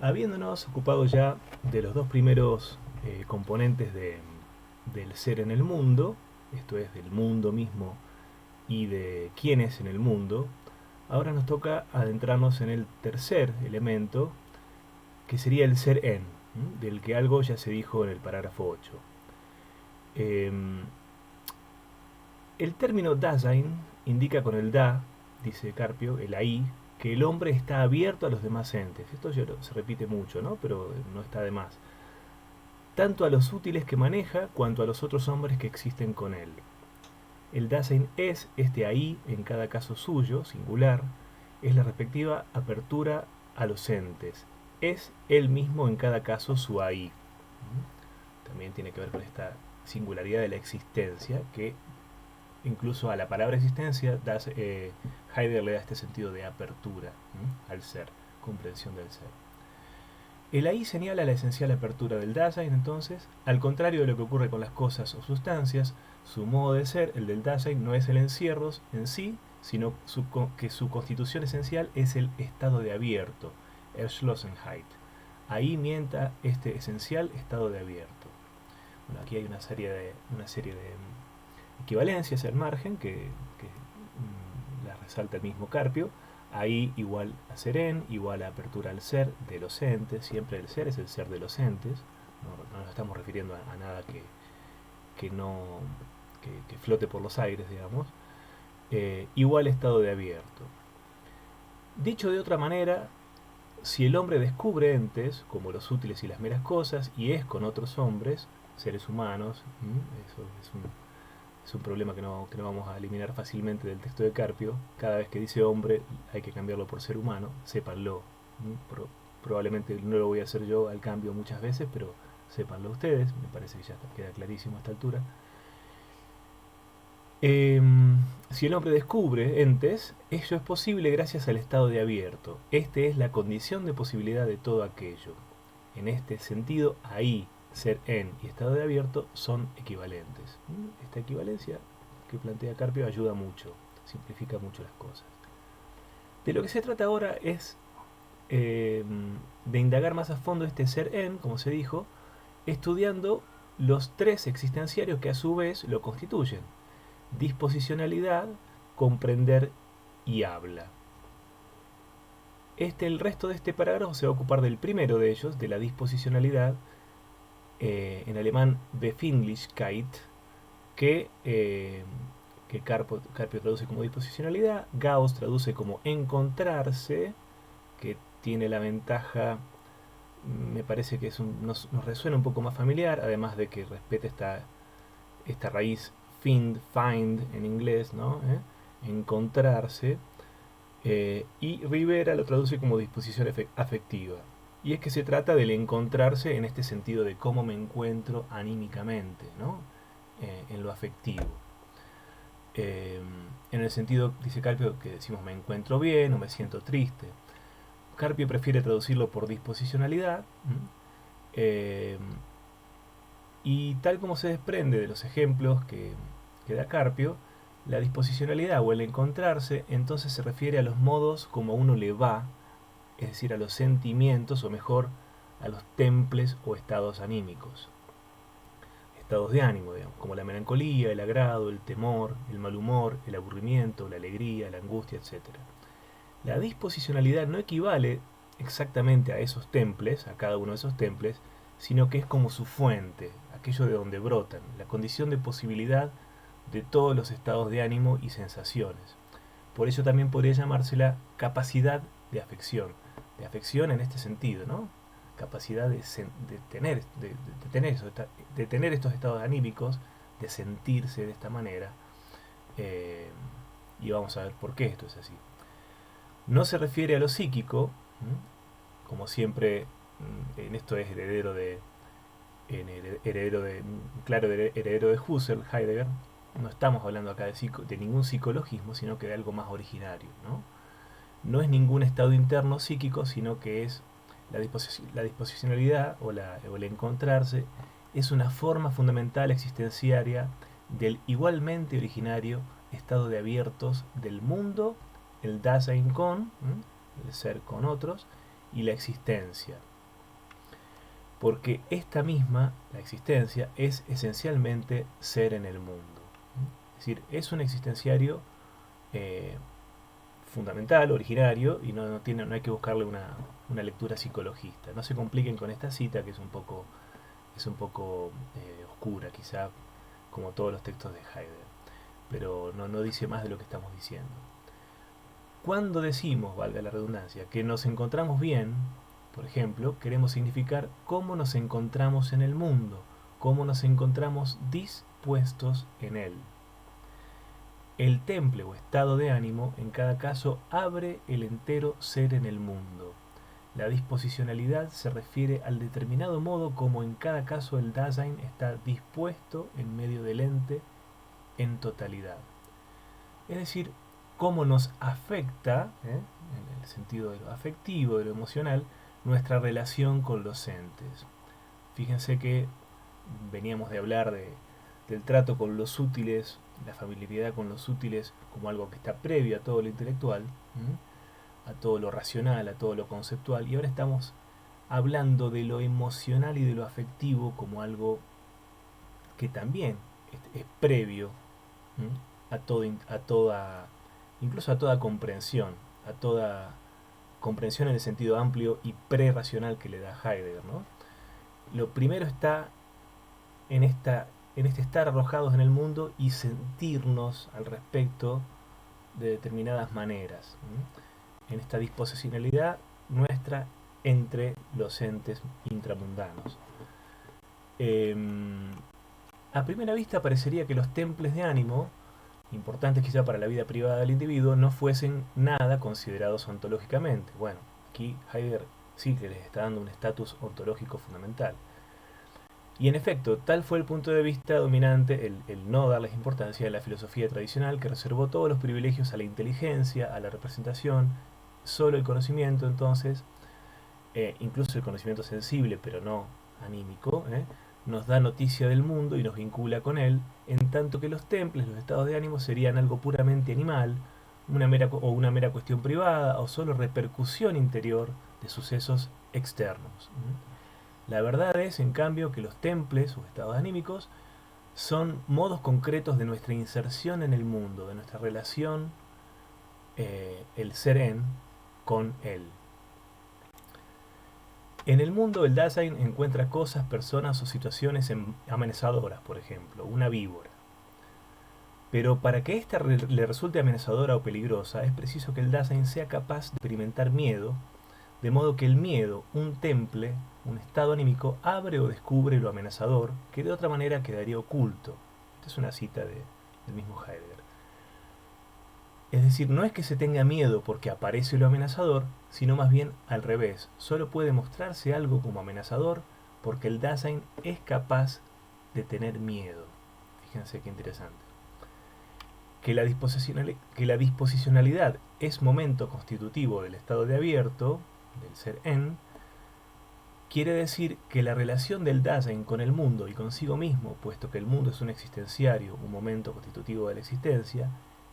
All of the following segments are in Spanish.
Habiéndonos ocupado ya de los dos primeros componentes del ser en el mundo, esto es, del mundo mismo y de quién es en el mundo, ahora nos toca adentrarnos en el tercer elemento, que sería el ser en, del que algo ya se dijo en el parágrafo 8. El término Dasein indica con el da, dice Carpio, el ahí, que el hombre está abierto a los demás entes. Esto se repite mucho, ¿no? Pero no está de más. Tanto a los útiles que maneja, cuanto a los otros hombres que existen con él. El Dasein es este ahí, en cada caso suyo, singular, es la respectiva apertura a los entes. Es él mismo en cada caso su ahí. También tiene que ver con esta singularidad de la existencia que incluso a la palabra existencia Heidegger le da este sentido de apertura al ser, comprensión del ser. El ahí señala la esencial apertura del Dasein, entonces, al contrario de lo que ocurre con las cosas o sustancias, su modo de ser, el del Dasein, no es el encierro en sí, sino que su constitución esencial es el estado de abierto, Erschlossenheit. Ahí mienta este esencial estado de abierto. Bueno, aquí hay una serie de equivalencias al margen que las resalta el mismo Carpio. Ahí igual a seren, igual a apertura al ser de los entes, siempre el ser es el ser de los entes, no nos estamos refiriendo a nada que flote por los aires, digamos. Igual estado de abierto. Dicho de otra manera, si el hombre descubre entes, como los útiles y las meras cosas, y es con otros hombres, seres humanos, eso es un problema que no vamos a eliminar fácilmente del texto de Carpio. Cada vez que dice hombre hay que cambiarlo por ser humano, sépanlo. Probablemente no lo voy a hacer yo al cambio muchas veces, pero sépanlo ustedes, me parece que ya queda clarísimo a esta altura. Si el hombre descubre entes, ello es posible gracias al estado de abierto. Este es la condición de posibilidad de todo aquello. En este sentido, ahí, ser en y estado de abierto son equivalentes. Esta equivalencia que plantea Carpio ayuda mucho, simplifica mucho las cosas. De lo que se trata ahora es de indagar más a fondo este ser en, como se dijo, estudiando los tres existenciarios que a su vez lo constituyen: disposicionalidad, comprender y habla. El resto de este parágrafo se va a ocupar del primero de ellos, de la disposicionalidad, en alemán Befindlichkeit, que Carpio traduce como disposicionalidad, Gauss traduce como encontrarse, que tiene la ventaja, me parece que nos resuena un poco más familiar, además de que respeta esta raíz find en inglés, ¿no? Encontrarse. Y Rivera lo traduce como disposición afectiva. Y es que se trata del encontrarse en este sentido de cómo me encuentro anímicamente, ¿no? En lo afectivo. En el sentido, dice Carpio, que decimos me encuentro bien o me siento triste. Carpio prefiere traducirlo por disposicionalidad. Y tal como se desprende de los ejemplos que da Carpio, la disposicionalidad o el encontrarse entonces se refiere a los modos como a uno le va, es decir, a los sentimientos, o mejor, a los temples o estados anímicos. Estados de ánimo, digamos, como la melancolía, el agrado, el temor, el mal humor, el aburrimiento, la alegría, la angustia, etc. La disposicionalidad no equivale exactamente a esos temples, a cada uno de esos temples, sino que es como su fuente, aquello de donde brotan, la condición de posibilidad de todos los estados de ánimo y sensaciones. Por ello también podría llamársela capacidad de afección en este sentido, ¿no? Capacidad de tener estos estados anímicos, de sentirse de esta manera, y vamos a ver por qué esto es así. No se refiere a lo psíquico, como siempre, en esto es heredero de Husserl, Heidegger. No estamos hablando acá de ningún psicologismo, sino que de algo más originario, ¿no? No es ningún estado interno psíquico, sino que es la disposicionalidad o el encontrarse, es una forma fundamental existenciaria del igualmente originario estado de abiertos del mundo, el Dasein con, el ser con otros, y la existencia. porque esta misma, la existencia, es esencialmente ser en el mundo. Es decir, es un existenciario eh, fundamental, originario, y no hay que buscarle una lectura psicologista. No se compliquen con esta cita, que es un poco oscura, quizá, como todos los textos de Heidegger, pero no dice más de lo que estamos diciendo. Cuando decimos, valga la redundancia, que nos encontramos bien, por ejemplo, queremos significar cómo nos encontramos en el mundo, cómo nos encontramos dispuestos en él. El temple o estado de ánimo, en cada caso, abre el entero ser en el mundo. La disposicionalidad se refiere al determinado modo como en cada caso el Dasein está dispuesto en medio del ente en totalidad. Es decir, cómo nos afecta, en el sentido de lo afectivo, de lo emocional, nuestra relación con los entes. Fíjense que veníamos de hablar del trato con los útiles, la familiaridad con los útiles como algo que está previo a todo lo intelectual, a todo lo racional, a todo lo conceptual, y ahora estamos hablando de lo emocional y de lo afectivo como algo que también es previo incluso a toda comprensión, a toda comprensión en el sentido amplio y pre-racional que le da Heidegger, ¿no? Lo primero está en este estar arrojados en el mundo y sentirnos al respecto de determinadas maneras, en esta disposicionalidad nuestra entre los entes intramundanos. A primera vista parecería que los temples de ánimo, importantes quizá para la vida privada del individuo, no fuesen nada considerados ontológicamente. Bueno, aquí Heidegger sí que les está dando un estatus ontológico fundamental. Y en efecto, tal fue el punto de vista dominante, el no darles importancia de la filosofía tradicional, que reservó todos los privilegios a la inteligencia, a la representación, solo el conocimiento entonces, incluso el conocimiento sensible, pero no anímico, nos da noticia del mundo y nos vincula con él, en tanto que los templos, los estados de ánimo serían algo puramente animal, una mera cuestión privada o solo repercusión interior de sucesos externos. La verdad es, en cambio, que los temples o estados anímicos son modos concretos de nuestra inserción en el mundo, de nuestra relación, el ser con él. En el mundo el Dasein encuentra cosas, personas o situaciones amenazadoras, por ejemplo, una víbora. Pero para que ésta le resulte amenazadora o peligrosa, es preciso que el Dasein sea capaz de experimentar miedo, de modo que el miedo, un temple, un estado anímico, abre o descubre lo amenazador, que de otra manera quedaría oculto. Esta es una cita del mismo Heidegger. Es decir, no es que se tenga miedo porque aparece lo amenazador, sino más bien al revés. Solo puede mostrarse algo como amenazador porque el Dasein es capaz de tener miedo. Fíjense qué interesante. Que la disposicionalidad es momento constitutivo del estado de abierto, del ser quiere decir que la relación del Dasein con el mundo y consigo mismo, puesto que el mundo es un existenciario, un momento constitutivo de la existencia,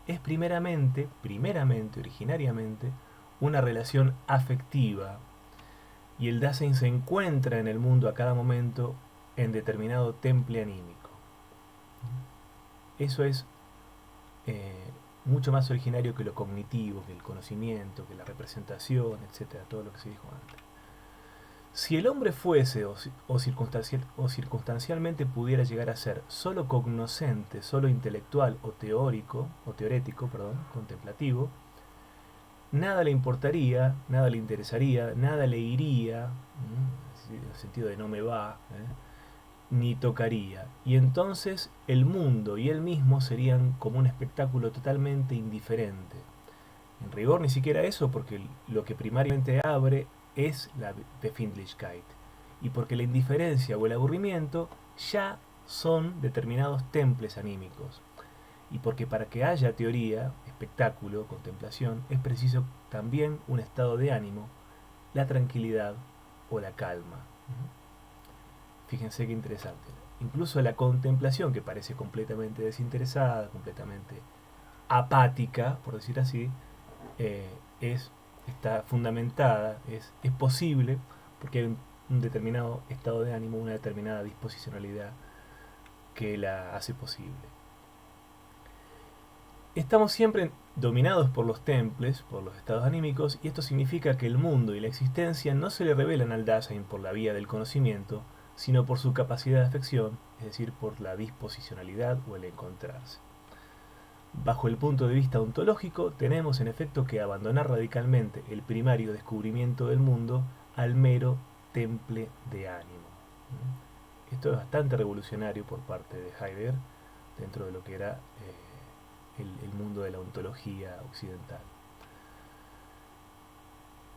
es primeramente, originariamente, una relación afectiva, y el Dasein se encuentra en el mundo a cada momento en determinado temple anímico. Eso es mucho más originario que lo cognitivo, que el conocimiento, que la representación, etcétera, todo lo que se dijo antes. Si el hombre fuese o circunstancialmente pudiera llegar a ser solo cognoscente, solo intelectual o teórico, o teorético, contemplativo, nada le importaría, nada le interesaría, nada le iría, en el sentido de no me va, ni tocaría. Y entonces el mundo y él mismo serían como un espectáculo totalmente indiferente. En rigor ni siquiera eso, porque lo que primariamente abre es la Befindlichkeit, y porque la indiferencia o el aburrimiento ya son determinados temples anímicos, y porque para que haya teoría, espectáculo, contemplación, es preciso también un estado de ánimo, la tranquilidad o la calma. Fíjense qué interesante. Incluso la contemplación, que parece completamente desinteresada, completamente apática, por decir así, está fundamentada, es posible, porque hay un determinado estado de ánimo, una determinada disposicionalidad que la hace posible. Estamos siempre dominados por los temples, por los estados anímicos, y esto significa que el mundo y la existencia no se le revelan al Dasein por la vía del conocimiento, sino por su capacidad de afección, es decir, por la disposicionalidad o el encontrarse. Bajo el punto de vista ontológico, tenemos en efecto que abandonar radicalmente el primario descubrimiento del mundo al mero temple de ánimo. Esto es bastante revolucionario por parte de Heidegger dentro de lo que era el mundo de la ontología occidental.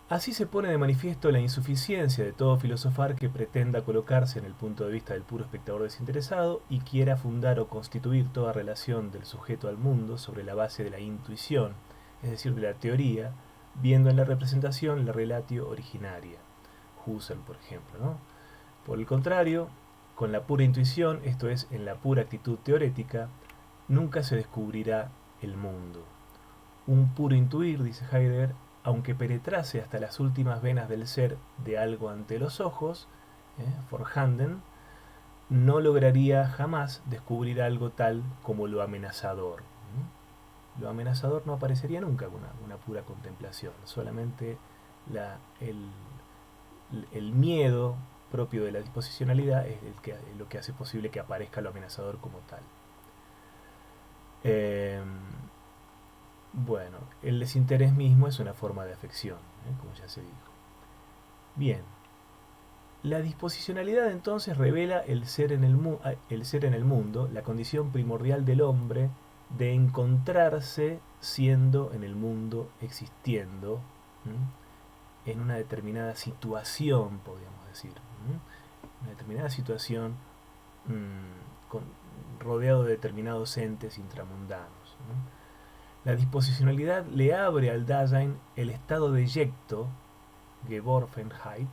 Así se pone de manifiesto la insuficiencia de todo filosofar que pretenda colocarse en el punto de vista del puro espectador desinteresado y quiera fundar o constituir toda relación del sujeto al mundo sobre la base de la intuición, es decir, de la teoría, viendo en la representación la relatio originaria. Husserl, por ejemplo, ¿no? Por el contrario, con la pura intuición, esto es, en la pura actitud teorética, nunca se descubrirá el mundo. Un puro intuir, dice Heidegger, aunque penetrase hasta las últimas venas del ser de algo ante los ojos, vorhanden, no lograría jamás descubrir algo tal como lo amenazador. Lo amenazador no aparecería nunca con una pura contemplación, solamente el miedo propio de la disposicionalidad es lo que hace posible que aparezca lo amenazador como tal. Bueno, el desinterés mismo es una forma de afección, como ya se dijo. Bien, la disposicionalidad entonces revela el ser en el mundo, la condición primordial del hombre de encontrarse siendo en el mundo, existiendo, en una determinada situación, podríamos decir, una determinada situación rodeado de determinados entes intramundanos. La disposicionalidad le abre al Dasein el estado de yecto, Geworfenheit,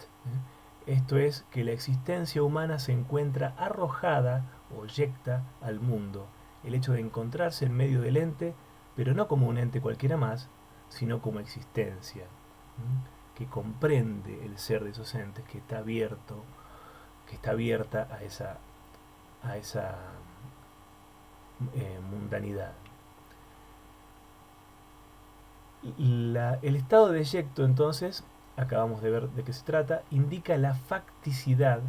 esto es, que la existencia humana se encuentra arrojada o yecta al mundo, el hecho de encontrarse en medio del ente, pero no como un ente cualquiera más, sino como existencia, que comprende el ser de esos entes, que está abierta a esa mundanidad. El estado de eyecto, entonces, acabamos de ver de qué se trata, indica la facticidad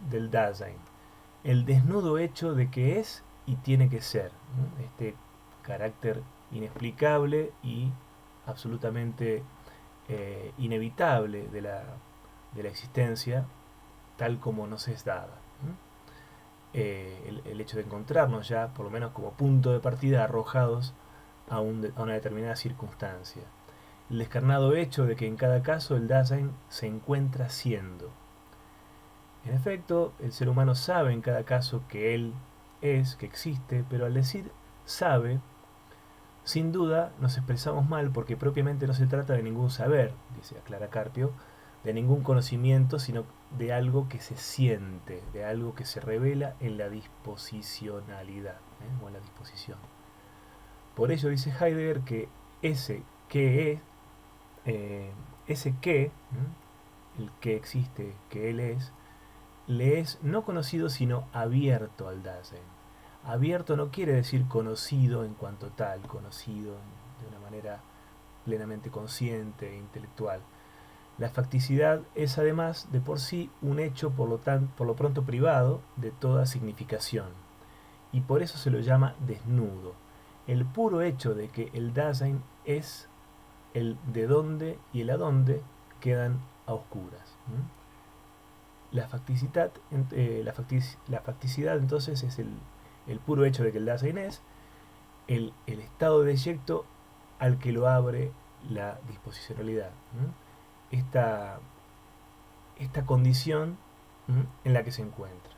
del Dasein, el desnudo hecho de que es y tiene que ser, este carácter inexplicable y absolutamente inevitable de la existencia tal como nos es dada. El hecho de encontrarnos ya, por lo menos como punto de partida, arrojados a una determinada circunstancia. El descarnado hecho de que en cada caso el Dasein se encuentra siendo. En efecto, el ser humano sabe en cada caso que él es, que existe, pero al decir sabe, sin duda nos expresamos mal porque propiamente no se trata de ningún saber, aclara Carpio, de ningún conocimiento, sino de algo que se siente, de algo que se revela en la disposicionalidad, o en la disposición. Por ello dice Heidegger que ese que es, el que existe, que él es, le es no conocido sino abierto al Dasein. Abierto no quiere decir conocido en cuanto tal, conocido de una manera plenamente consciente e intelectual. La facticidad es además de por sí un hecho por lo pronto privado de toda significación, y por eso se lo llama desnudo. El puro hecho de que el Dasein es, el de dónde y el adónde quedan a oscuras. La facticidad entonces es el puro hecho de que el Dasein es, el estado de eyecto al que lo abre la disposicionalidad. Esta condición en la que se encuentra.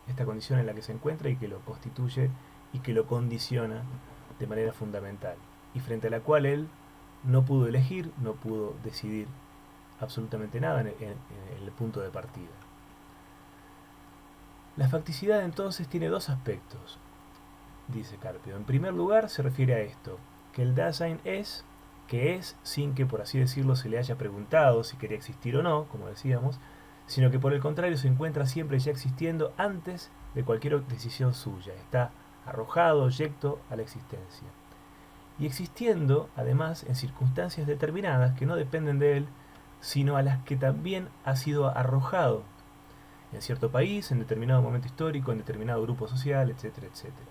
Esta condición en la que se encuentra y que lo constituye y que lo condiciona de manera fundamental. Y frente a la cual él no pudo elegir, no pudo decidir absolutamente nada en el punto de partida. La facticidad entonces tiene dos aspectos, dice Carpio. En primer lugar se refiere a esto, que el Dasein es que es sin que, por así decirlo, se le haya preguntado si quería existir o no, como decíamos, sino que por el contrario se encuentra siempre ya existiendo antes de cualquier decisión suya. Está arrojado, eyecto a la existencia. Y existiendo, además, en circunstancias determinadas que no dependen de él, sino a las que también ha sido arrojado en cierto país, en determinado momento histórico, en determinado grupo social, etcétera, etcétera.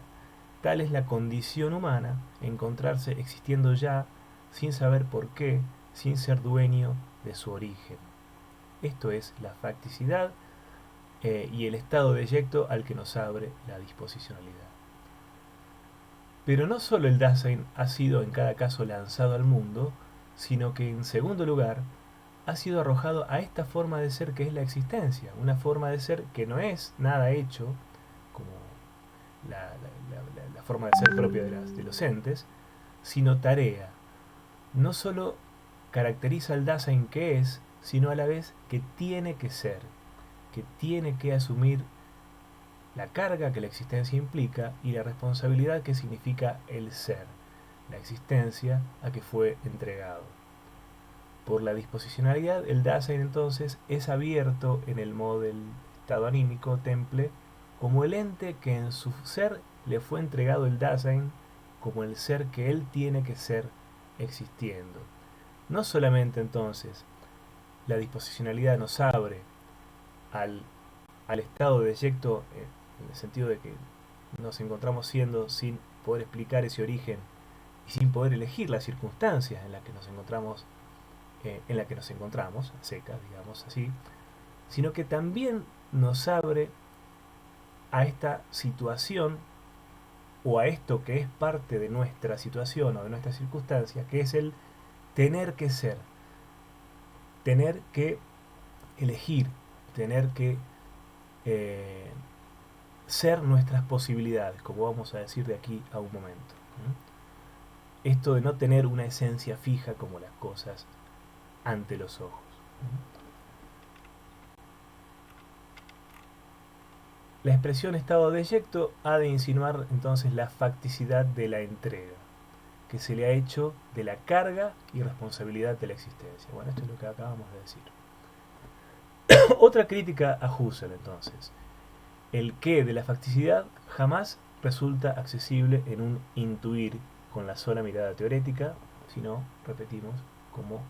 Tal es la condición humana, encontrarse existiendo ya, sin saber por qué, sin ser dueño de su origen. Esto es la facticidad y el estado de eyecto al que nos abre la disposicionalidad. Pero no solo el Dasein ha sido en cada caso lanzado al mundo, sino que en segundo lugar ha sido arrojado a esta forma de ser que es la existencia, una forma de ser que no es nada hecho, como la forma de ser propia de los entes, sino tarea. No solo caracteriza al Dasein que es, sino a la vez que tiene que ser, que tiene que asumir la carga que la existencia implica y la responsabilidad que significa el ser, la existencia a que fue entregado. Por la disposicionalidad, el Dasein entonces es abierto en el modo del estado anímico temple como el ente que en su ser le fue entregado el Dasein, como el ser que él tiene que ser existiendo. No solamente entonces la disposicionalidad nos abre al estado de eyecto, en el sentido de que nos encontramos siendo sin poder explicar ese origen y sin poder elegir las circunstancias en las que nos encontramos, a secas, digamos así, sino que también nos abre a esta situación o a esto que es parte de nuestra situación o de nuestra circunstancia, que es el tener que ser, tener que elegir, tener que ser nuestras posibilidades, como vamos a decir de aquí a un momento. Esto de no tener una esencia fija como las cosas ante los ojos. La expresión estado de eyecto ha de insinuar entonces la facticidad de la entrega, que se le ha hecho de la carga y responsabilidad de la existencia. Bueno, esto es lo que acabamos de decir. Otra crítica a Husserl entonces. El qué de la facticidad jamás resulta accesible en un intuir con la sola mirada teorética, sino, repetimos, como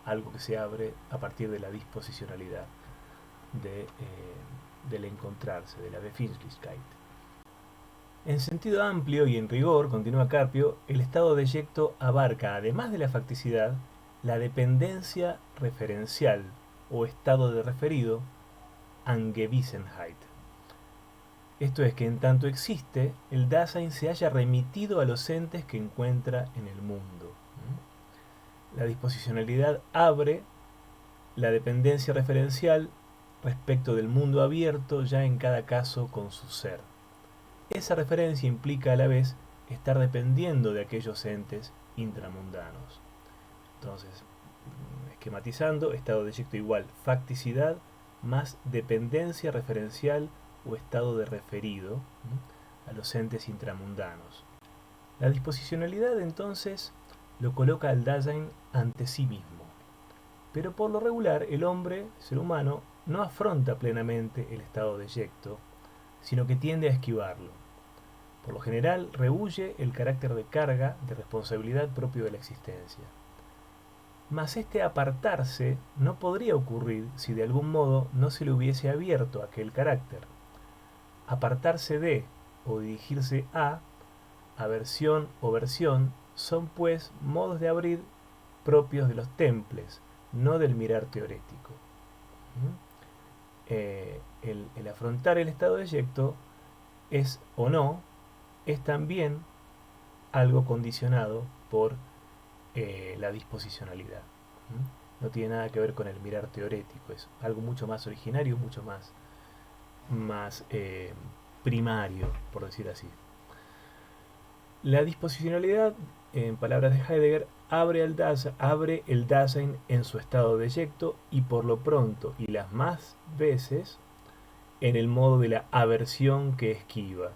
algo que se abre a partir de la disposicionalidad del encontrarse, de la Befindlichkeit. En sentido amplio y en rigor, continúa Carpio, el estado de eyecto abarca, además de la facticidad, la dependencia referencial o estado de referido, Angewissenheit. Esto es que en tanto existe, el Dasein se haya remitido a los entes que encuentra en el mundo. La disposicionalidad abre la dependencia referencial respecto del mundo abierto ya en cada caso con su ser. Esa referencia implica a la vez estar dependiendo de aquellos entes intramundanos. Entonces, esquematizando, estado de eyecto igual facticidad más dependencia referencial o estado de referido a los entes intramundanos. La disposicionalidad entonces lo coloca al Dasein ante sí mismo. Pero por lo regular el hombre, ser humano, no afronta plenamente el estado de eyecto, sino que tiende a esquivarlo. Por lo general rehúye el carácter de carga, de responsabilidad propio de la existencia. Mas este apartarse no podría ocurrir si de algún modo no se le hubiese abierto aquel carácter. Apartarse de o dirigirse a, aversión o versión, son pues modos de abrir propios de los temples, no del mirar teorético. El afrontar el estado de eyecto es o no, es también algo condicionado por la disposicionalidad. No tiene nada que ver con el mirar teorético, es algo mucho más originario, mucho más primario, por decir así. La disposicionalidad, en palabras de Heidegger, abre el Dasein en su estado de eyecto y por lo pronto, y las más veces, en el modo de la aversión que esquiva.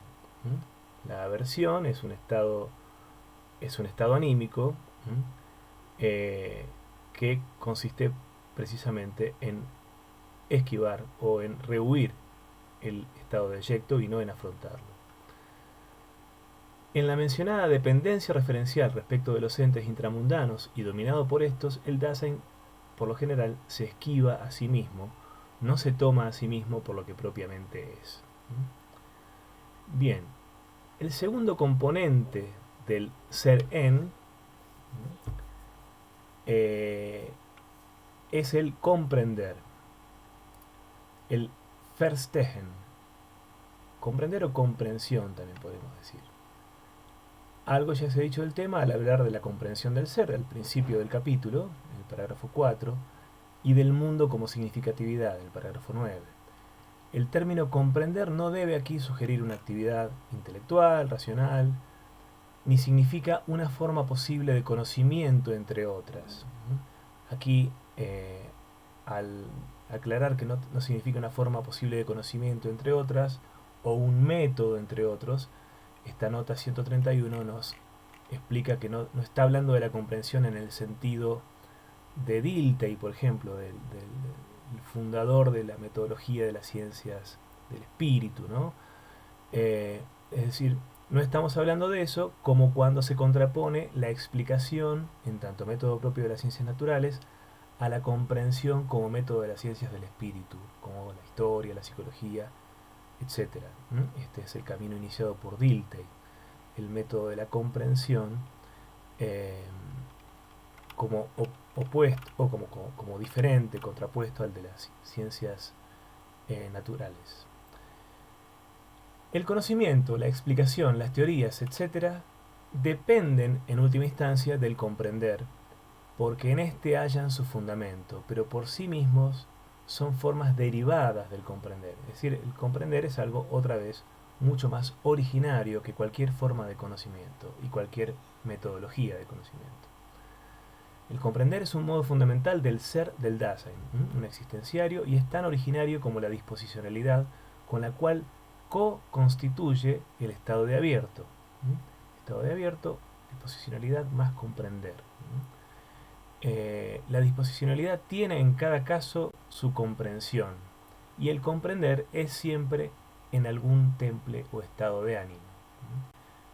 La aversión es un estado anímico eh, que consiste precisamente en esquivar o en rehuir el estado de eyecto y no en afrontarlo. En la mencionada dependencia referencial respecto de los entes intramundanos y dominado por estos, el Dasein por lo general se esquiva a sí mismo, no se toma a sí mismo por lo que propiamente es. Bien, el segundo componente del ser en es el comprender, el Verstehen, comprender o comprensión también podemos decir. Algo ya se ha dicho del tema al hablar de la comprensión del ser, al principio del capítulo, en el parágrafo 4, y del mundo como significatividad, en el parágrafo 9. El término comprender no debe aquí sugerir una actividad intelectual, racional, ni significa una forma posible de conocimiento, entre otras. Aquí, al aclarar que no significa una forma posible de conocimiento, entre otras, o un método, entre otros, esta nota 131 nos explica que no está hablando de la comprensión en el sentido de Dilthey, por ejemplo, del fundador de la metodología de las ciencias del espíritu, ¿no? Es decir, no estamos hablando de eso como cuando se contrapone la explicación, en tanto método propio de las ciencias naturales, a la comprensión como método de las ciencias del espíritu, como la historia, la psicología, etc. Este es el camino iniciado por Dilthey, el método de la comprensión como opuesto o como diferente, contrapuesto al de las ciencias naturales. El conocimiento, la explicación, las teorías, etc., dependen en última instancia del comprender, porque en éste hallan su fundamento, pero por sí mismos son formas derivadas del comprender. Es decir, el comprender es algo, otra vez, mucho más originario que cualquier forma de conocimiento y cualquier metodología de conocimiento. El comprender es un modo fundamental del ser del Dasein, un existenciario, y es tan originario como la disposicionalidad con la cual co-constituye el estado de abierto. Estado de abierto, disposicionalidad más comprender. La disposicionalidad tiene en cada caso su comprensión, y el comprender es siempre en algún temple o estado de ánimo.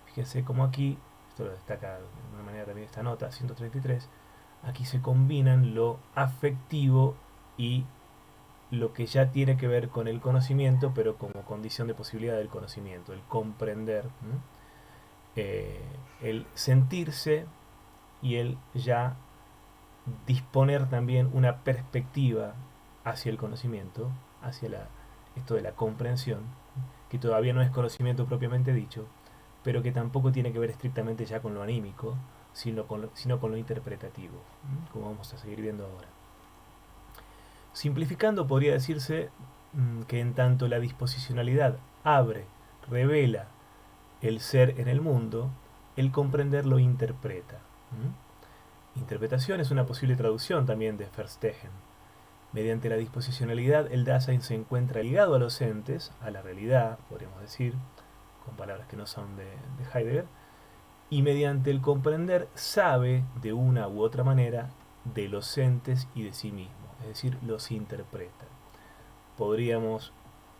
Fíjense cómo aquí, esto lo destaca de una manera también esta nota, 133, aquí se combinan lo afectivo y lo que ya tiene que ver con el conocimiento, pero como condición de posibilidad del conocimiento, el comprender, el sentirse y el ya disponer también una perspectiva hacia el conocimiento, hacia esto de la comprensión, que todavía no es conocimiento propiamente dicho, pero que tampoco tiene que ver estrictamente ya con lo anímico, sino con lo interpretativo, como vamos a seguir viendo ahora. Simplificando, podría decirse que en tanto la disposicionalidad abre, revela el ser en el mundo, el comprender lo interpreta. Interpretación es una posible traducción también de Verstehen. Mediante la disposicionalidad, el Dasein se encuentra ligado a los entes, a la realidad, podríamos decir, con palabras que no son de Heidegger, y mediante el comprender sabe de una u otra manera de los entes y de sí mismo, es decir, los interpreta. Podríamos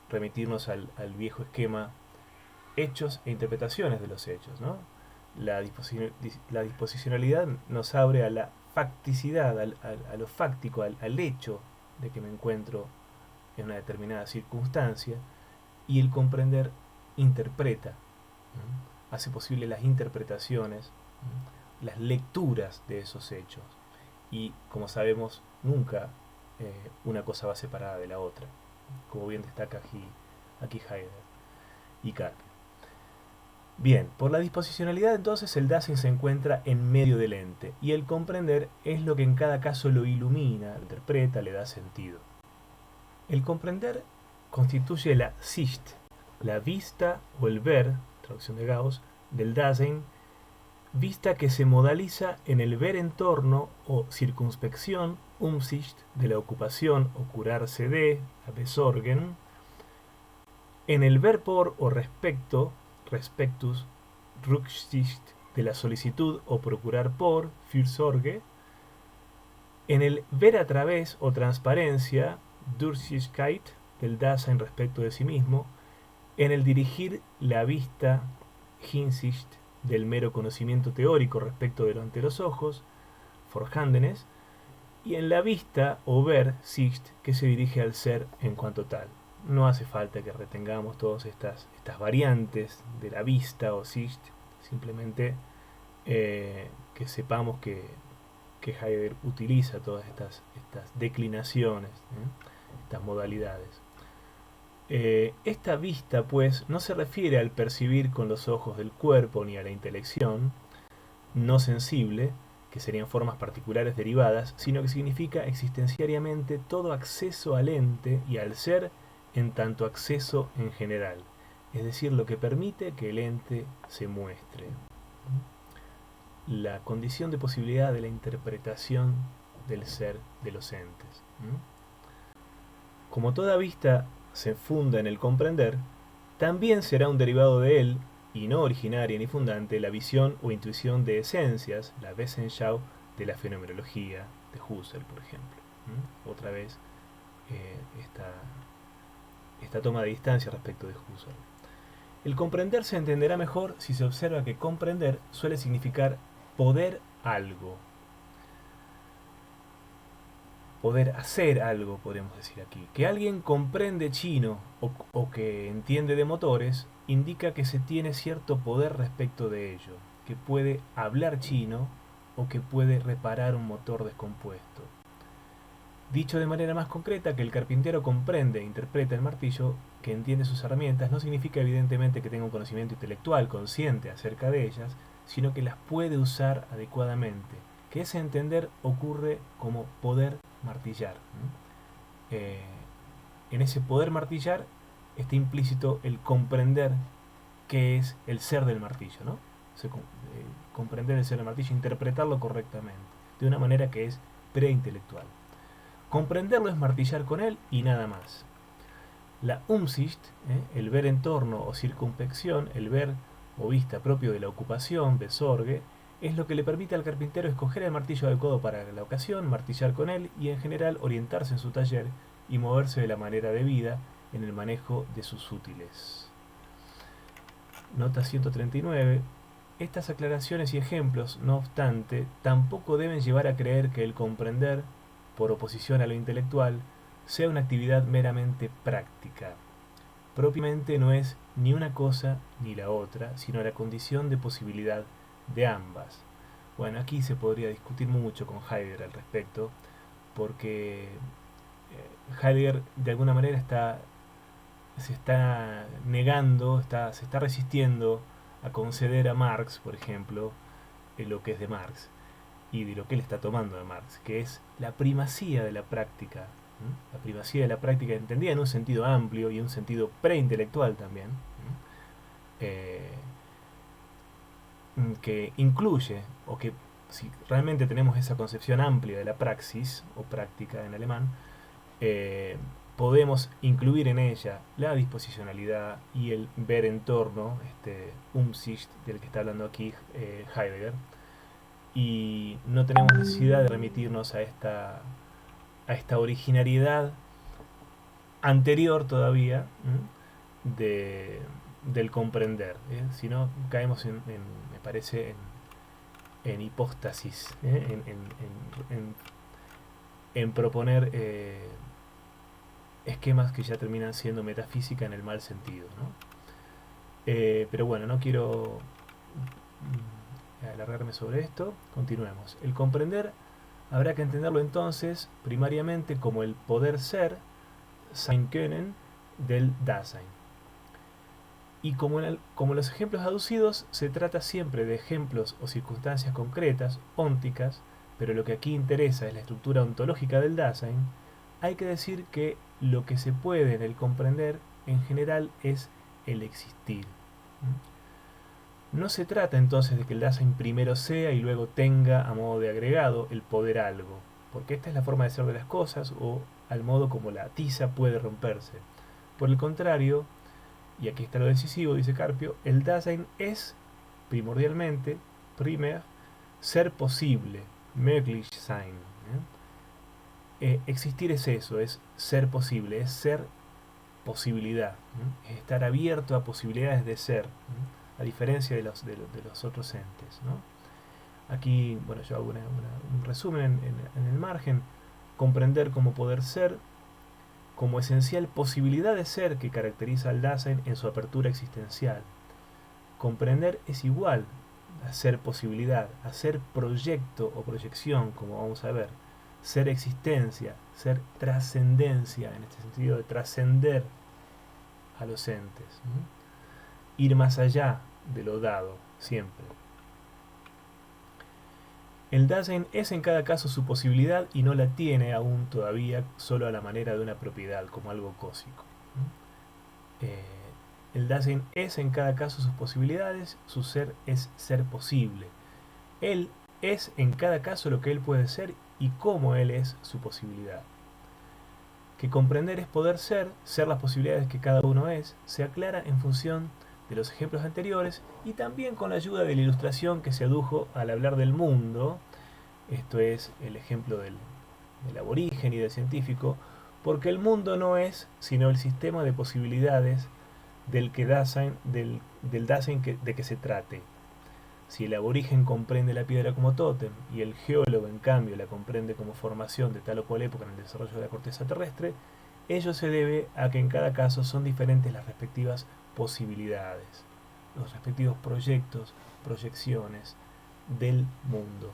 remitirnos al viejo esquema hechos e interpretaciones de los hechos, ¿no? La disposicionalidad nos abre a la facticidad, a lo fáctico, al hecho de que me encuentro en una determinada circunstancia, y el comprender interpreta, hace posible las interpretaciones, las lecturas de esos hechos, y como sabemos nunca una cosa va separada de la otra, como bien destaca aquí Heidegger y Carpio. Bien, por la disposicionalidad entonces el Dasein se encuentra en medio del ente, y el comprender es lo que en cada caso lo ilumina, lo interpreta, le da sentido. El comprender constituye la Sicht, la vista o el ver, traducción de Gauss, del Dasein, vista que se modaliza en el ver en torno o circunspección, Umsicht, de la ocupación o curarse de, la Besorgen, en el ver por o respecto, Respectus, Rücksicht, de la solicitud o procurar por, Fürsorge, En el ver a través o transparencia, Durchsichtigkeit, del Dasein respecto de sí mismo, en el dirigir la vista, Hinsicht, del mero conocimiento teórico respecto de lo ante los ojos, Vorhandenes, y en la vista o ver, Sicht, que se dirige al ser en cuanto tal. No hace falta que retengamos todas estas variantes de la vista o Sicht, simplemente que sepamos que Heidegger utiliza todas estas declinaciones, estas modalidades. Esta vista, pues, no se refiere al percibir con los ojos del cuerpo ni a la intelección no sensible, que serían formas particulares derivadas, sino que significa existenciariamente todo acceso al ente y al ser en tanto acceso en general, es decir, lo que permite que el ente se muestre. La condición de posibilidad de la interpretación del ser de los entes. Como toda vista se funda en el comprender, también será un derivado de él, y no originaria ni fundante, la visión o intuición de esencias, la Wesensschau de la fenomenología de Husserl, por ejemplo. Otra vez esta toma de distancia respecto de Husserl. El comprender se entenderá mejor si se observa que comprender suele significar poder algo. Poder hacer algo, podemos decir aquí. Que alguien comprende chino o que entiende de motores indica que se tiene cierto poder respecto de ello, que puede hablar chino o que puede reparar un motor descompuesto. Dicho de manera más concreta, que el carpintero comprende e interpreta el martillo, que entiende sus herramientas, no significa evidentemente que tenga un conocimiento intelectual consciente acerca de ellas, sino que las puede usar adecuadamente, que ese entender ocurre como poder martillar. En ese poder martillar está implícito el comprender qué es el ser del martillo, ¿no? Comprender el ser del martillo, interpretarlo correctamente, de una manera que es preintelectual. Comprenderlo es martillar con él y nada más. La Umsicht, el ver en torno o circunspección, el ver o vista propio de la ocupación, Besorge, es lo que le permite al carpintero escoger el martillo adecuado para la ocasión, martillar con él y en general orientarse en su taller y moverse de la manera debida en el manejo de sus útiles. Nota 139. Estas aclaraciones y ejemplos, no obstante, tampoco deben llevar a creer que el comprender, por oposición a lo intelectual, sea una actividad meramente práctica. Propiamente no es ni una cosa ni la otra, sino la condición de posibilidad de ambas. Bueno, aquí se podría discutir mucho con Heidegger al respecto, porque Heidegger de alguna manera se está negando, se está resistiendo a conceder a Marx, por ejemplo, lo que es de Marx y de lo que él está tomando de Marx, que es la primacía de la práctica. La primacía de la práctica entendida en un sentido amplio y en un sentido preintelectual también, que incluye, o que si realmente tenemos esa concepción amplia de la praxis, o práctica en alemán, podemos incluir en ella la disposicionalidad y el ver en torno, Umsicht, del que está hablando aquí Heidegger, y no tenemos necesidad de remitirnos a esta originariedad anterior todavía del comprender, sino caemos me parece en hipóstasis, en proponer esquemas que ya terminan siendo metafísica en el mal sentido, ¿no? Pero bueno, no quiero alargarme sobre esto. Continuemos. El comprender habrá que entenderlo entonces primariamente como el poder ser, Sein können, del Dasein. Y como los ejemplos aducidos, se trata siempre de ejemplos o circunstancias concretas, ónticas, pero lo que aquí interesa es la estructura ontológica del Dasein, hay que decir que lo que se puede en el comprender en general es el existir. No se trata entonces de que el Dasein primero sea y luego tenga a modo de agregado el poder algo, porque esta es la forma de ser de las cosas o al modo como la tiza puede romperse. Por el contrario, y aquí está lo decisivo, dice Carpio, el Dasein es primordialmente, primer, ser posible, möglich sein, existir es eso, es ser posible, es ser posibilidad, ¿no? Es estar abierto a posibilidades de ser, ¿no? A diferencia de los otros entes, ¿no? Aquí, bueno, yo hago un resumen en el margen. Comprender como poder ser, como esencial posibilidad de ser que caracteriza al Dasein en su apertura existencial. Comprender es igual a ser posibilidad, a ser proyecto o proyección, como vamos a ver. Ser existencia, ser trascendencia, en este sentido de trascender a los entes, ¿no? Ir más allá de lo dado, siempre. El Dasein es en cada caso su posibilidad y no la tiene aún todavía solo a la manera de una propiedad, como algo cósico. El Dasein es en cada caso sus posibilidades, su ser es ser posible. Él es en cada caso lo que él puede ser y cómo él es su posibilidad. Que comprender es poder ser las posibilidades que cada uno es, se aclara en función de los ejemplos anteriores y también con la ayuda de la ilustración que se adujo al hablar del mundo. Esto es el ejemplo del aborigen y del científico, porque el mundo no es sino el sistema de posibilidades del Dasein de que se trate. Si el aborigen comprende la piedra como tótem y el geólogo en cambio la comprende como formación de tal o cual época en el desarrollo de la corteza terrestre, ello se debe a que en cada caso son diferentes las respectivas posibilidades, los respectivos proyectos, proyecciones del mundo.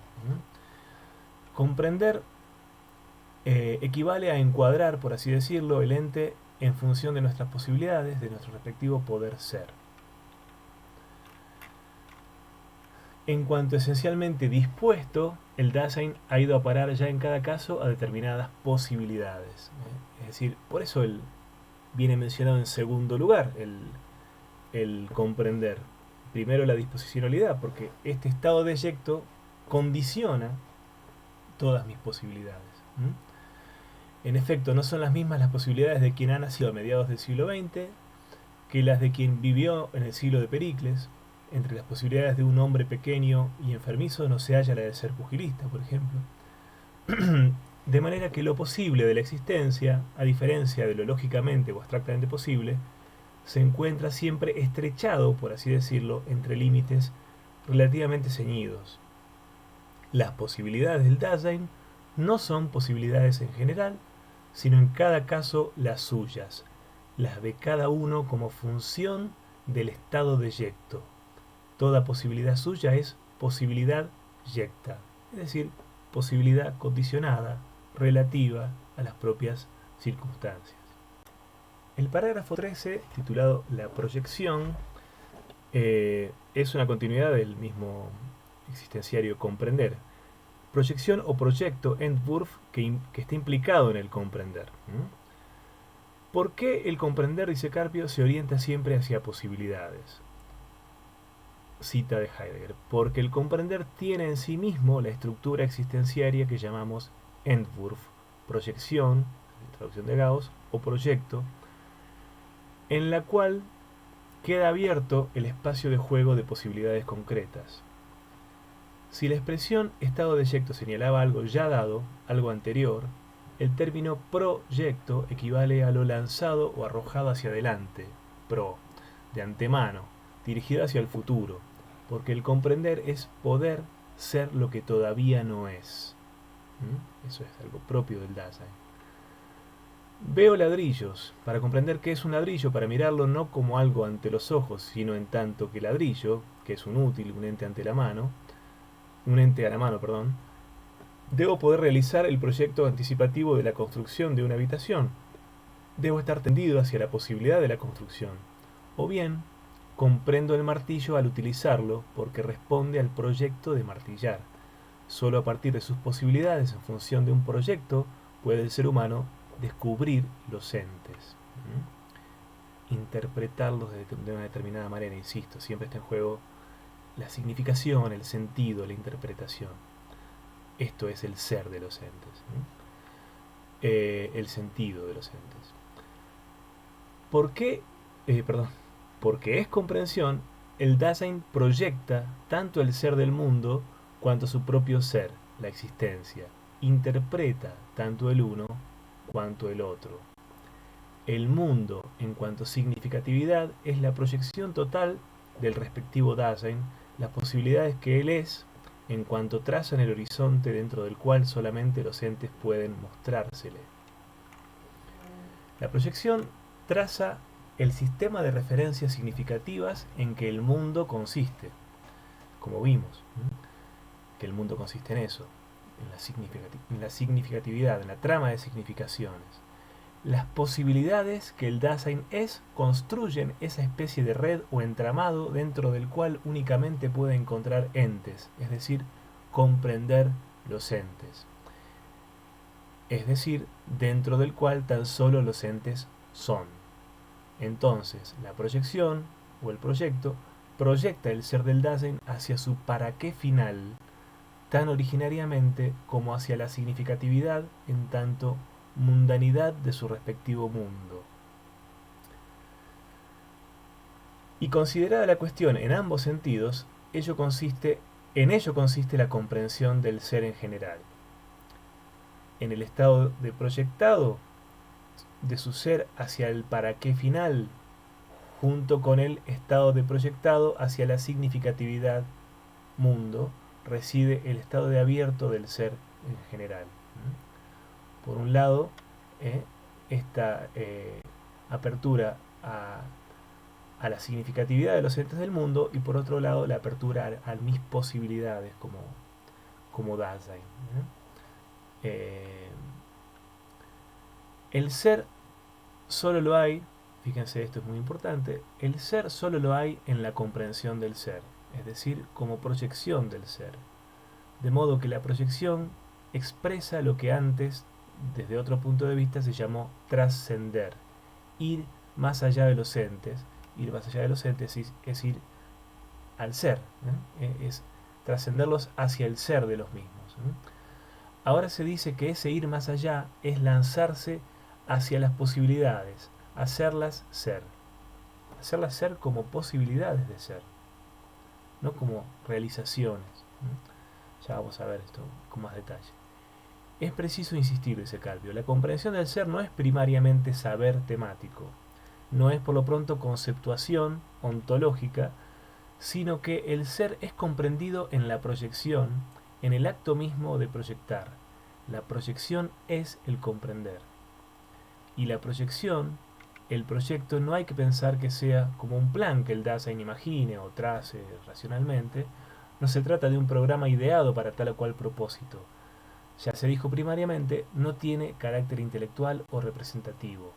Comprender equivale a encuadrar, por así decirlo, el ente en función de nuestras posibilidades, de nuestro respectivo poder ser. En cuanto esencialmente dispuesto, el Dasein ha ido a parar ya en cada caso a determinadas posibilidades. Es decir, por eso él viene mencionado en segundo lugar, el comprender. Primero la disposicionalidad, porque este estado de eyecto condiciona todas mis posibilidades. En efecto, no son las mismas las posibilidades de quien ha nacido a mediados del siglo XX que las de quien vivió en el siglo de Pericles. Entre las posibilidades de un hombre pequeño y enfermizo no se halla la de ser pugilista, por ejemplo. De manera que lo posible de la existencia, a diferencia de lo lógicamente o abstractamente posible, se encuentra siempre estrechado, por así decirlo, entre límites relativamente ceñidos. Las posibilidades del Dasein no son posibilidades en general, sino en cada caso las suyas, las de cada uno como función del estado de yecto. Toda posibilidad suya es posibilidad yecta, es decir, posibilidad condicionada, relativa a las propias circunstancias. El parágrafo 13, titulado La proyección, es una continuidad del mismo existenciario comprender. Proyección o proyecto, Entwurf, que está implicado en el comprender. ¿Por qué el comprender, dice Carpio, se orienta siempre hacia posibilidades? Cita de Heidegger. Porque el comprender tiene en sí mismo la estructura existenciaria que llamamos Entwurf, proyección, traducción de Gauss, o proyecto, en la cual queda abierto el espacio de juego de posibilidades concretas. Si la expresión estado de eyecto señalaba algo ya dado, algo anterior, el término proyecto equivale a lo lanzado o arrojado hacia adelante, pro, de antemano, dirigido hacia el futuro, porque el comprender es poder ser lo que todavía no es. Eso es algo propio del Dasein. Veo ladrillos. Para comprender qué es un ladrillo, para mirarlo no como algo ante los ojos, sino en tanto que ladrillo, que es un útil, un ente a la mano, debo poder realizar el proyecto anticipativo de la construcción de una habitación. Debo estar tendido hacia la posibilidad de la construcción. O bien, comprendo el martillo al utilizarlo porque responde al proyecto de martillar. Solo a partir de sus posibilidades en función de un proyecto puede el ser humano descubrir los entes. Interpretarlos de una determinada manera, insisto, siempre está en juego la significación, el sentido, la interpretación. Esto es el ser de los entes. El sentido de los entes. Porque es comprensión, el Dasein proyecta tanto el ser del mundo cuanto su propio ser, la existencia. interpreta tanto el uno cuanto el otro. El mundo, en cuanto a significatividad, es la proyección total del respectivo Dasein, las posibilidades que él es, en cuanto trazan el horizonte dentro del cual solamente los entes pueden mostrársele. La proyección traza el sistema de referencias significativas en que el mundo consiste, como vimos, que el mundo consiste en eso, en la significatividad, en la trama de significaciones. Las posibilidades que el Dasein es construyen esa especie de red o entramado dentro del cual únicamente puede encontrar entes, es decir, comprender los entes. Es decir, dentro del cual tan solo los entes son. Entonces, la proyección, o el proyecto, proyecta el ser del Dasein hacia su para qué final, tan originariamente como hacia la significatividad en tanto mundanidad de su respectivo mundo. Y considerada la cuestión en ambos sentidos, en ello consiste la comprensión del ser en general. En el estado de proyectado de su ser hacia el para qué final, junto con el estado de proyectado hacia la significatividad mundo, reside el estado de abierto del ser en general. Por un lado, esta apertura a la significatividad de los entes del mundo, y por otro lado la apertura a mis posibilidades como Dasein. El ser solo lo hay, fíjense, esto es muy importante, el ser solo lo hay en la comprensión del ser, es decir, como proyección del ser. De modo que la proyección expresa lo que antes, desde otro punto de vista, se llamó trascender, ir más allá de los entes. Ir más allá de los entes es ir al ser, es trascenderlos hacia el ser de los mismos. Ahora se dice que ese ir más allá es lanzarse hacia las posibilidades, hacerlas ser como posibilidades de ser, no como realizaciones. Ya vamos a ver esto con más detalle. Es preciso insistir, dice Carpio, la comprensión del ser no es primariamente saber temático, no es por lo pronto conceptuación ontológica, sino que el ser es comprendido en la proyección, en el acto mismo de proyectar. La proyección es el comprender. Y la proyección, el proyecto, no hay que pensar que sea como un plan que el Dasein imagine o trace racionalmente. No se trata de un programa ideado para tal o cual propósito. Ya se dijo primariamente, no tiene carácter intelectual o representativo.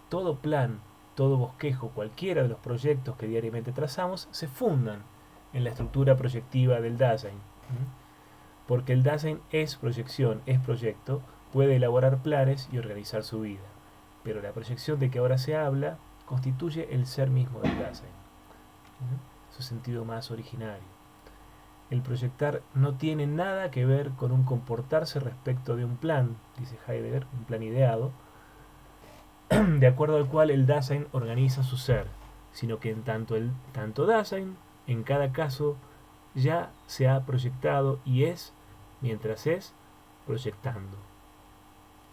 Todo plan, todo bosquejo, cualquiera de los proyectos que diariamente trazamos, se fundan en la estructura proyectiva del Dasein. Porque el Dasein es proyección, es proyecto, puede elaborar planes y organizar su vida. Pero la proyección de que ahora se habla constituye el ser mismo del Dasein, su sentido más originario. El proyectar no tiene nada que ver con un comportarse respecto de un plan, dice Heidegger, un plan ideado, de acuerdo al cual el Dasein organiza su ser, sino que en tanto Dasein, en cada caso, ya se ha proyectado y es, mientras es, proyectando.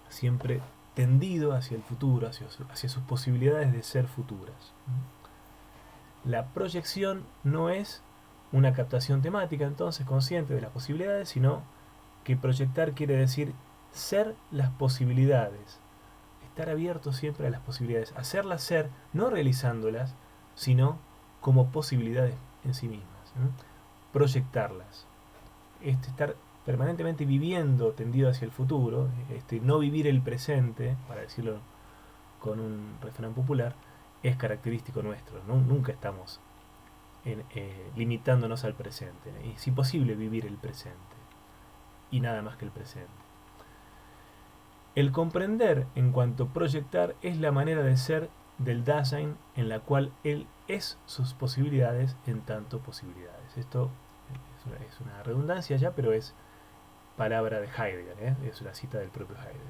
Siempre tendido hacia el futuro, hacia sus posibilidades de ser futuras. La proyección no es una captación temática, entonces, consciente de las posibilidades, sino que proyectar quiere decir ser las posibilidades, estar abierto siempre a las posibilidades, hacerlas ser, no realizándolas, sino como posibilidades en sí mismas, proyectarlas, estar permanentemente viviendo tendido hacia el futuro, no vivir el presente, para decirlo con un refrán popular, es característico nuestro, ¿no? Nunca estamos limitándonos al presente. Es imposible vivir el presente y nada más que el presente. El comprender en cuanto proyectar es la manera de ser del Dasein en la cual él es sus posibilidades en tanto posibilidades. Esto es una redundancia ya, pero es palabra de Heidegger, es una cita del propio Heidegger.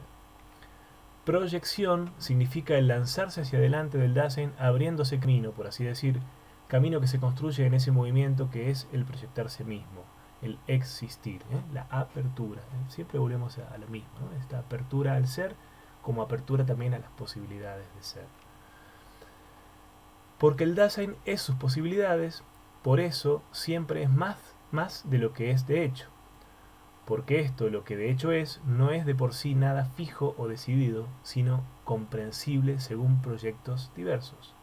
Proyección significa el lanzarse hacia adelante del Dasein abriéndose camino, por así decir, camino que se construye en ese movimiento que es el proyectarse mismo, el existir, la apertura. Siempre volvemos a lo mismo, ¿no? Esta apertura al ser como apertura también a las posibilidades de ser. Porque el Dasein es sus posibilidades, por eso siempre es más de lo que es de hecho. Porque esto, lo que de hecho es, no es de por sí nada fijo o decidido, sino comprensible según proyectos diversos.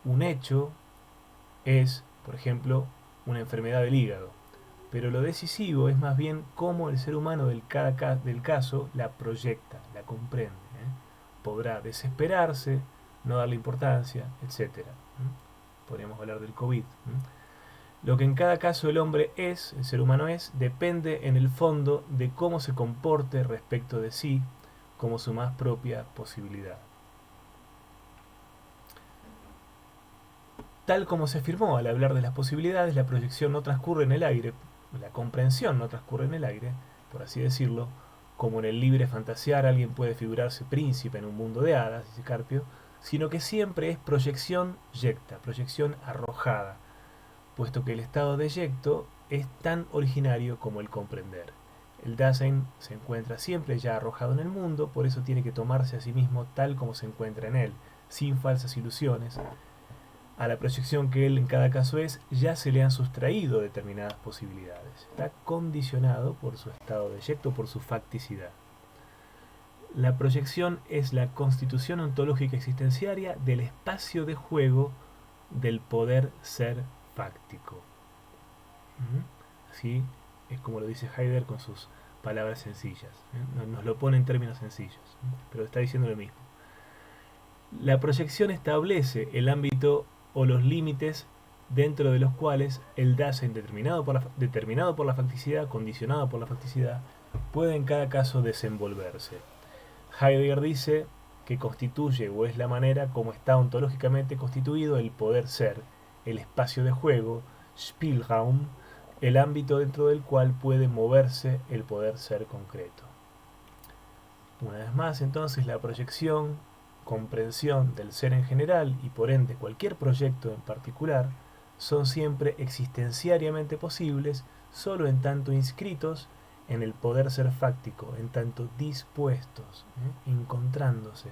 Un hecho es, por ejemplo, una enfermedad del hígado, pero lo decisivo es más bien cómo el ser humano del caso la proyecta, la comprende. Podrá desesperarse, no darle importancia, etc. Podríamos hablar del COVID. Lo que en cada caso el hombre es, el ser humano es, depende en el fondo de cómo se comporte respecto de sí como su más propia posibilidad. Tal como se afirmó al hablar de las posibilidades, la proyección no transcurre en el aire, la comprensión no transcurre en el aire, por así decirlo, como en el libre fantasear alguien puede figurarse príncipe en un mundo de hadas, dice Carpio, sino que siempre es proyección yecta, proyección arrojada, puesto que el estado de yecto es tan originario como el comprender. El Dasein se encuentra siempre ya arrojado en el mundo, por eso tiene que tomarse a sí mismo tal como se encuentra en él, sin falsas ilusiones. A la proyección que él en cada caso es, ya se le han sustraído determinadas posibilidades. Está condicionado por su estado de yecto, por su facticidad. La proyección es la constitución ontológica existenciaria del espacio de juego del poder ser fáctico. Así es como lo dice Heidegger con sus palabras sencillas. Nos lo pone en términos sencillos, pero está diciendo lo mismo. La proyección establece el ámbito o los límites dentro de los cuales el Dasein determinado por la facticidad, condicionado por la facticidad, puede en cada caso desenvolverse. Heidegger dice que constituye o es la manera como está ontológicamente constituido el poder ser, el espacio de juego, Spielraum, el ámbito dentro del cual puede moverse el poder ser concreto. Una vez más, entonces, la proyección, comprensión del ser en general y por ende cualquier proyecto en particular son siempre existenciariamente posibles solo en tanto inscritos en el poder ser fáctico, en tanto dispuestos, encontrándose.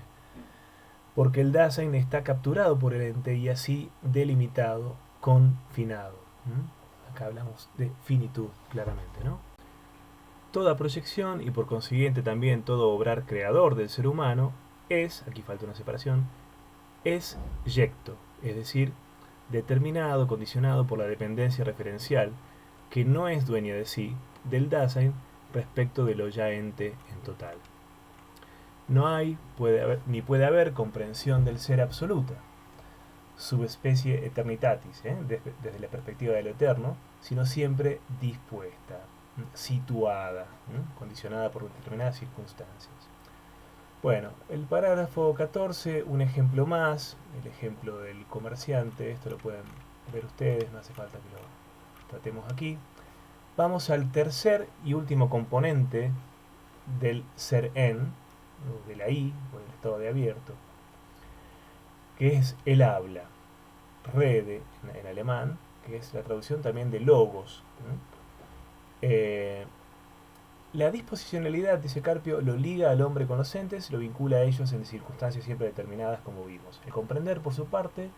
Porque el Dasein está capturado por el ente y así delimitado, confinado. Acá hablamos de finitud, claramente, ¿no? Toda proyección y por consiguiente también todo obrar creador del ser humano es, aquí falta una separación, es yecto, es decir, determinado, condicionado por la dependencia referencial que no es dueña de sí, del Dasein, respecto de lo ya ente en total. No hay, ni puede haber comprensión del ser absoluta, subespecie eternitatis, desde la perspectiva de lo eterno, sino siempre dispuesta, situada, condicionada por determinadas circunstancias. Bueno, el parágrafo 14, un ejemplo más, el ejemplo del comerciante, esto lo pueden ver ustedes, no hace falta que lo tratemos aquí. Vamos al tercer y último componente del ser en, o de la I, o del estado de abierto, que es el habla, Rede en alemán, que es la traducción también de logos. La disposicionalidad, dice Carpio, lo liga al hombre con los entes, lo vincula a ellos en circunstancias siempre determinadas, como vimos. El comprender, por su parte,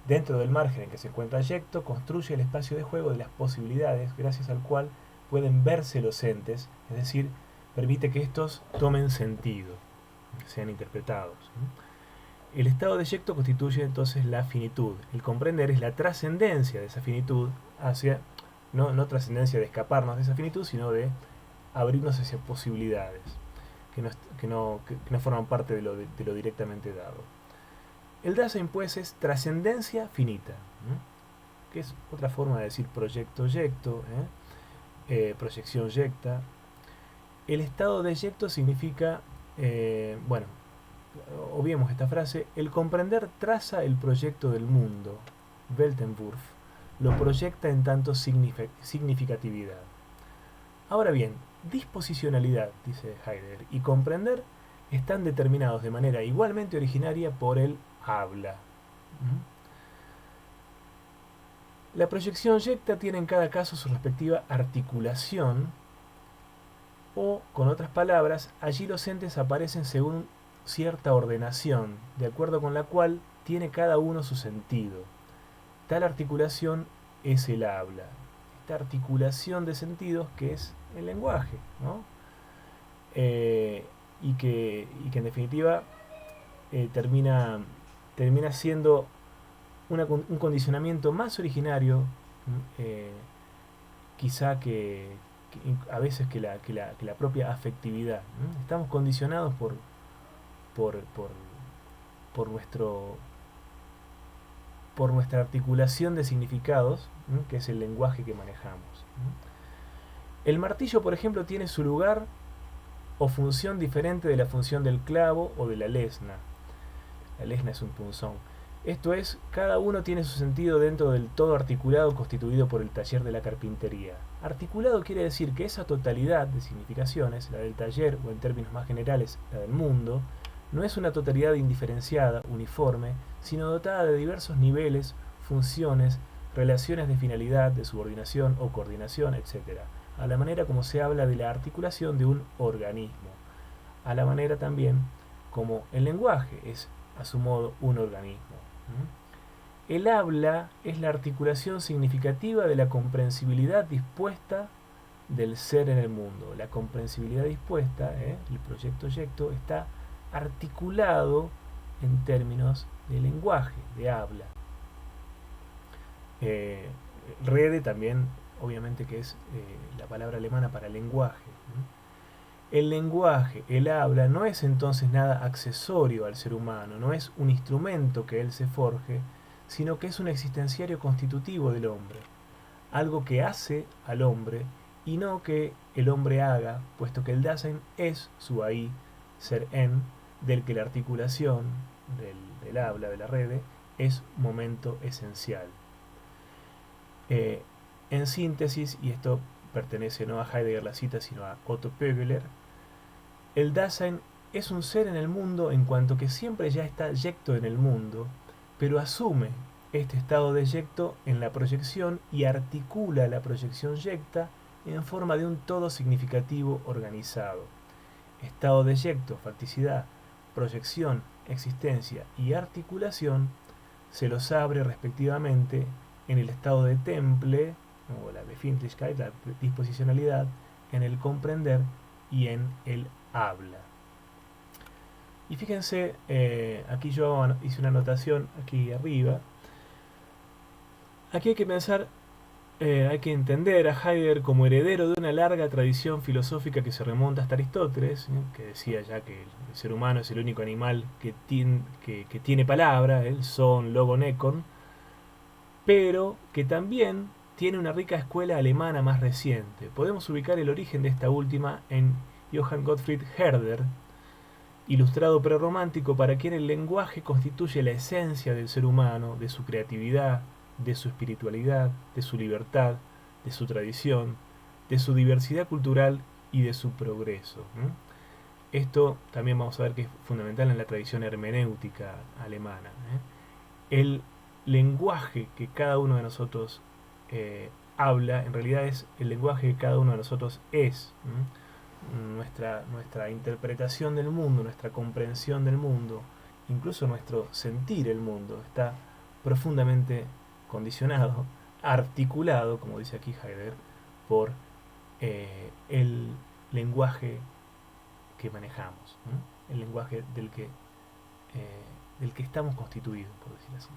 dentro del margen en que se encuentra yecto, construye el espacio de juego de las posibilidades, gracias al cual pueden verse los entes, es decir, permite que estos tomen sentido, sean interpretados. El estado de yecto constituye entonces la finitud. El comprender es la trascendencia de esa finitud hacia, no trascendencia de escaparnos de esa finitud, sino de abrirnos hacia posibilidades que no forman parte de lo directamente dado. El Dasein, pues, es trascendencia finita, que es otra forma de decir proyecto-yecto, proyección yecta. El estado de yecto significa, obviemos esta frase, el comprender traza el proyecto del mundo, Weltenwurf, lo proyecta en tanto significatividad. Ahora bien, disposicionalidad, dice Heidegger, y comprender están determinados de manera igualmente originaria por el habla. La proyección yecta tiene en cada caso su respectiva articulación, o, con otras palabras, allí los entes aparecen según cierta ordenación, de acuerdo con la cual tiene cada uno su sentido. Tal articulación es el habla. Esta articulación de sentidos que es el lenguaje, ¿no? Y que en definitiva termina siendo un condicionamiento más originario, quizá a veces que la propia afectividad, ¿no? Estamos condicionados por, por, por nuestra articulación de significados, ¿no? Que es el lenguaje que manejamos, ¿no? El martillo, por ejemplo, tiene su lugar o función diferente de la función del clavo o de la lesna. La lesna es un punzón. Esto es, cada uno tiene su sentido dentro del todo articulado constituido por el taller de la carpintería. Articulado quiere decir que esa totalidad de significaciones, la del taller o en términos más generales, la del mundo, no es una totalidad indiferenciada, uniforme, sino dotada de diversos niveles, funciones, relaciones de finalidad, de subordinación o coordinación, etc., a la manera como se habla de la articulación de un organismo, a la manera también como el lenguaje es, a su modo, un organismo. El habla es la articulación significativa de la comprensibilidad dispuesta del ser en el mundo. La comprensibilidad dispuesta, el proyecto yecto, está articulado en términos de lenguaje, de habla. Rede también, obviamente, que es la palabra alemana para lenguaje. El lenguaje, el habla, no es entonces nada accesorio al ser humano, no es un instrumento que él se forje, sino que es un existenciario constitutivo del hombre, algo que hace al hombre y no que el hombre haga, puesto que el Dasein es su ahí, ser en, del que la articulación del habla, de la rede, es momento esencial. En síntesis, y esto pertenece no a Heidegger la cita, sino a Otto Pögeler, el Dasein es un ser en el mundo en cuanto que siempre ya está yecto en el mundo, pero asume este estado de yecto en la proyección y articula la proyección yecta en forma de un todo significativo organizado. Estado de yecto, facticidad, proyección, existencia y articulación se los abre respectivamente en el estado de Temple, o la Befindlichkeit, la disposicionalidad, en el comprender y en el habla. Y fíjense, aquí yo hice una anotación aquí arriba. Aquí hay que pensar, hay que entender a Heidegger como heredero de una larga tradición filosófica que se remonta hasta Aristóteles, que decía ya que el ser humano es el único animal que tiene palabra, el son, logo, nekon, pero que también tiene una rica escuela alemana más reciente. Podemos ubicar el origen de esta última en Johann Gottfried Herder, ilustrado prerromántico para quien el lenguaje constituye la esencia del ser humano, de su creatividad, de su espiritualidad, de su libertad, de su tradición, de su diversidad cultural y de su progreso. Esto también vamos a ver que es fundamental en la tradición hermenéutica alemana. El lenguaje que cada uno de nosotros habla, en realidad es el lenguaje que cada uno de nosotros es. Nuestra interpretación del mundo, nuestra comprensión del mundo, incluso nuestro sentir el mundo, está profundamente condicionado, articulado, como dice aquí Heidegger, por el lenguaje que manejamos, el lenguaje del que estamos constituidos, por decirlo así.